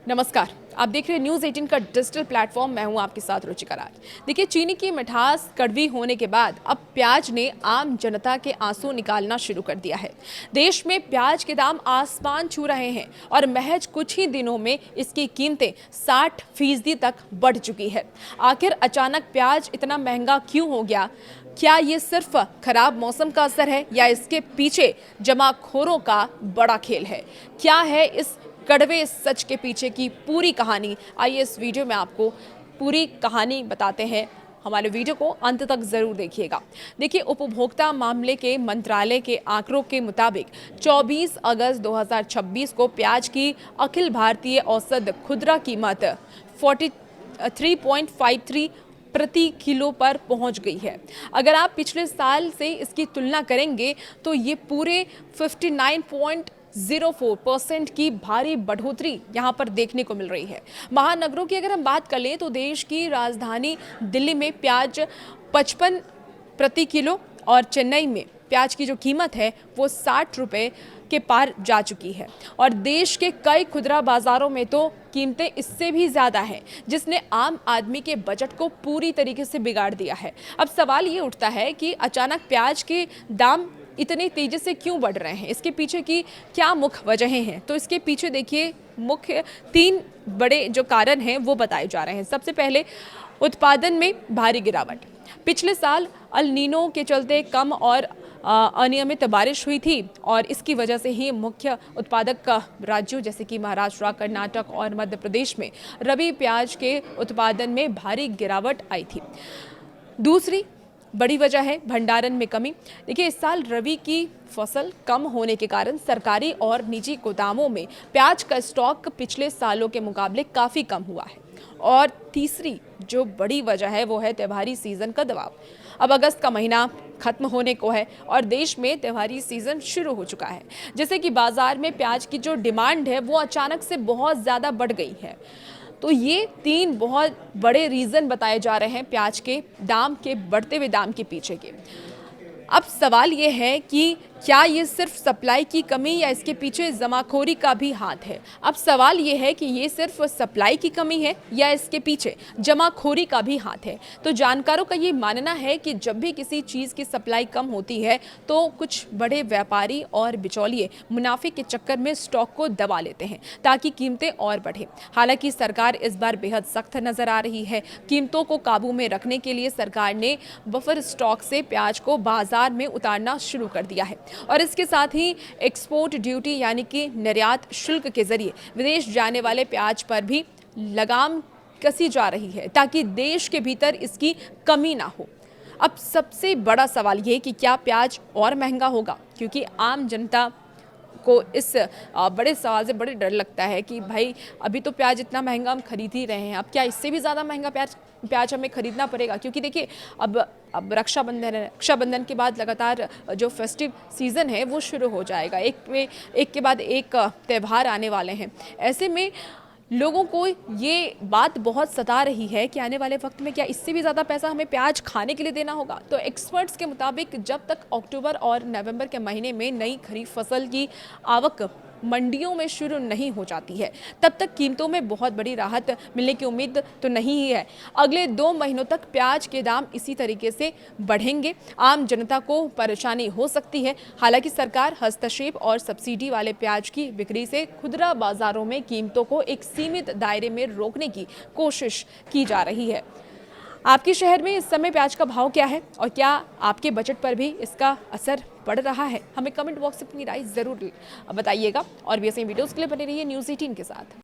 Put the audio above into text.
नमस्कार, आप देख रहे हैं न्यूज़ 18 का डिजिटल प्लेटफॉर्म। मैं हूं आपके साथ रुचिका राज। देखिए, चीनी की मिठास कड़वी होने के बाद अब प्याज ने आम जनता के आंसू निकालना शुरू कर दिया है। देश में प्याज के दाम आसमान छू रहे हैं और महज कुछ ही दिनों में इसकी कीमतें 60% तक बढ़ चुकी है। आखिर अचानक प्याज इतना महंगा क्यों हो गया? क्या ये सिर्फ खराब मौसम का असर है या इसके पीछे जमाखोरों का बड़ा खेल है? क्या है इस कड़वे सच के पीछे की पूरी कहानी? आइए इस वीडियो में आपको पूरी कहानी बताते हैं। हमारे वीडियो को अंत तक जरूर देखिएगा। देखिए, उपभोक्ता मामले के मंत्रालय के आंकड़ों के मुताबिक 24 अगस्त 2026 को प्याज की अखिल भारतीय औसत खुदरा कीमत 43.53 प्रति किलो पर पहुंच गई है। अगर आप पिछले साल से इसकी तुलना करेंगे तो ये पूरे 59.04% की भारी बढ़ोतरी यहां पर देखने को मिल रही है। महानगरों की अगर हम बात कर लें तो देश की राजधानी दिल्ली में प्याज 55 प्रति किलो और चेन्नई में प्याज की जो कीमत है वो 60 रुपये के पार जा चुकी है और देश के कई खुदरा बाजारों में तो कीमतें इससे भी ज़्यादा हैं, जिसने आम आदमी के बजट को पूरी तरीके से बिगाड़ दिया है। अब सवाल ये उठता है कि अचानक प्याज के दाम इतने तेजी से क्यों बढ़ रहे हैं? इसके पीछे की क्या मुख्य वजहें हैं? तो इसके पीछे देखिए, मुख्य 3 बड़े जो कारण हैं वो बताए जा रहे हैं। सबसे पहले, उत्पादन में भारी गिरावट। पिछले साल अल नीनो के चलते कम और अनियमित बारिश हुई थी और इसकी वजह से ही मुख्य उत्पादक राज्यों जैसे कि महाराष्ट्र, कर्नाटक और मध्य प्रदेश में रबी प्याज के उत्पादन में भारी गिरावट आई थी। दूसरी बड़ी वजह है भंडारण में कमी। देखिए, इस साल रबी की फसल कम होने के कारण सरकारी और निजी गोदामों में प्याज का स्टॉक पिछले सालों के मुकाबले काफ़ी कम हुआ है। और तीसरी जो बड़ी वजह है वो है त्योहारी सीज़न का दबाव। अब अगस्त का महीना खत्म होने को है और देश में त्योहारी सीज़न शुरू हो चुका है, जैसे कि बाज़ार में प्याज की जो डिमांड है वो अचानक से बहुत ज़्यादा बढ़ गई है। तो ये 3 बहुत बड़े रीज़न बताए जा रहे हैं प्याज के दाम के बढ़ते हुए दाम के पीछे के। अब सवाल ये है कि क्या ये सिर्फ सप्लाई की कमी या इसके पीछे जमाखोरी का भी हाथ है? अब सवाल ये है कि ये सिर्फ सप्लाई की कमी है या इसके पीछे जमाखोरी का भी हाथ है। तो जानकारों का ये मानना है कि जब भी किसी चीज़ की सप्लाई कम होती है तो कुछ बड़े व्यापारी और बिचौलिए मुनाफे के चक्कर में स्टॉक को दबा लेते हैं ताकि कीमतें और बढ़ें। हालांकि सरकार इस बार बेहद सख्त नजर आ रही है। कीमतों को काबू में रखने के लिए सरकार ने बफर स्टॉक से प्याज को बाजार में उतारना शुरू कर दिया है और इसके साथ ही एक्सपोर्ट ड्यूटी यानी कि निर्यात शुल्क के जरिए विदेश जाने वाले प्याज पर भी लगाम कसी जा रही है ताकि देश के भीतर इसकी कमी ना हो। अब सबसे बड़ा सवाल ये कि क्या प्याज और महंगा होगा? क्योंकि आम जनता को इस बड़े सवाल से बड़े डर लगता है कि भाई, अभी तो प्याज इतना महंगा हम खरीद ही रहे हैं, अब क्या इससे भी ज़्यादा महंगा प्याज हमें खरीदना पड़ेगा? क्योंकि देखिए, अब रक्षाबंधन है, रक्षाबंधन के बाद लगातार जो फेस्टिव सीज़न है वो शुरू हो जाएगा। एक के बाद एक त्यौहार आने वाले हैं। ऐसे में लोगों को ये बात बहुत सता रही है कि आने वाले वक्त में क्या इससे भी ज़्यादा पैसा हमें प्याज खाने के लिए देना होगा? तो एक्सपर्ट्स के मुताबिक जब तक अक्टूबर और नवंबर के महीने में नई खरीफ फसल की आवक मंडियों में शुरू नहीं हो जाती है, तब तक कीमतों में बहुत बड़ी राहत मिलने की उम्मीद तो नहीं ही है। अगले 2 महीनों तक प्याज के दाम इसी तरीके से बढ़ेंगे। आम जनता को परेशानी हो सकती है। हालांकि सरकार हस्तक्षेप और सब्सिडी वाले प्याज की बिक्री से खुदरा बाजारों में कीमतों को एक सीमित दायरे में रोकने की कोशिश की जा रही है। आपके शहर में इस समय प्याज का भाव क्या है और क्या आपके बजट पर भी इसका असर पड़ रहा है? हमें कमेंट बॉक्स में अपनी राय ज़रूर बताइएगा और भी ऐसे वीडियोज़ के लिए बने रहिए न्यूज़ 18 के साथ।